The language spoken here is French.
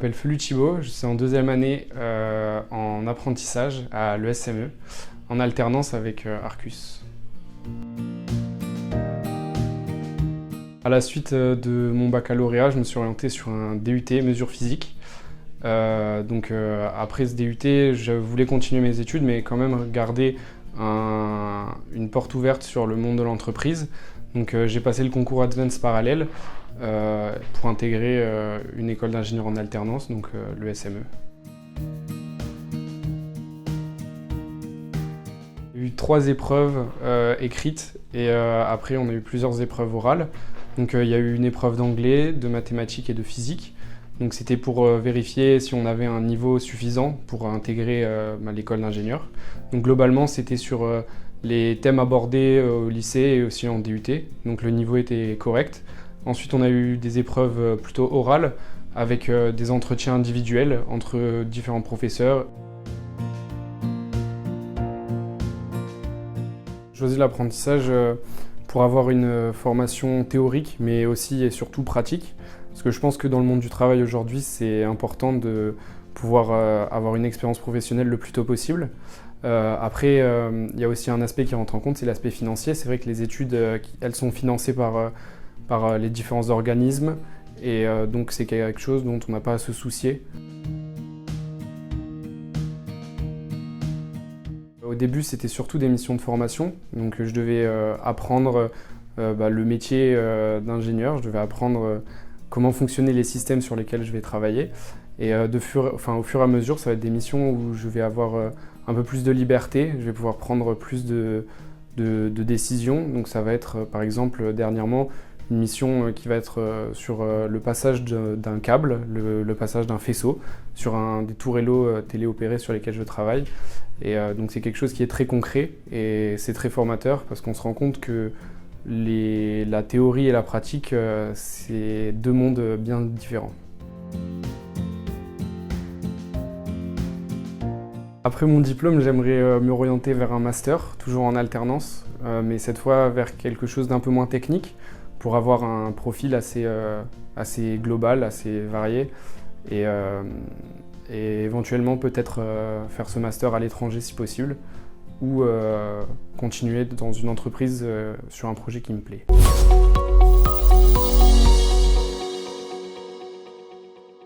m'appelle Felu Thibault, je suis en deuxième année en apprentissage à l'ESME, en alternance avec Arcus. À la suite de mon baccalauréat, je me suis orienté sur un DUT mesures physiques. Après ce DUT, je voulais continuer mes études, mais quand même garder une porte ouverte sur le monde de l'entreprise. Donc j'ai passé le concours Advanced parallèle pour intégrer une école d'ingénieur en alternance, donc l'ESME. Il y a eu 3 épreuves écrites et après on a eu plusieurs épreuves orales. Donc il y a eu une épreuve d'anglais, de mathématiques et de physique. Donc c'était pour vérifier si on avait un niveau suffisant pour intégrer l'école d'ingénieur. Donc globalement c'était sur les thèmes abordés au lycée et aussi en DUT. Donc le niveau était correct. Ensuite on a eu des épreuves plutôt orales avec des entretiens individuels entre différents professeurs. J'ai choisi l'apprentissage pour avoir une formation théorique mais aussi et surtout pratique. Parce que je pense que dans le monde du travail aujourd'hui, c'est important de pouvoir avoir une expérience professionnelle le plus tôt possible. Après, il y a aussi un aspect qui rentre en compte, c'est l'aspect financier. C'est vrai que les études, elles sont financées par les différents organismes et donc c'est quelque chose dont on n'a pas à se soucier. Au début, c'était surtout des missions de formation. Donc je devais apprendre le métier d'ingénieur, je devais apprendre comment fonctionnaient les systèmes sur lesquels je vais travailler. Et au fur et à mesure, ça va être des missions où je vais avoir un peu plus de liberté, je vais pouvoir prendre plus de décisions. Donc ça va être par exemple dernièrement une mission qui va être sur le passage d'un câble, le passage d'un faisceau sur des tourellots téléopérés sur lesquels je travaille. Et donc c'est quelque chose qui est très concret et c'est très formateur parce qu'on se rend compte que la théorie et la pratique, c'est 2 mondes bien différents. Après mon diplôme, j'aimerais me orienter vers un master, toujours en alternance, mais cette fois vers quelque chose d'un peu moins technique, pour avoir un profil assez global, assez varié, et éventuellement peut-être faire ce master à l'étranger si possible, ou continuer dans une entreprise sur un projet qui me plaît.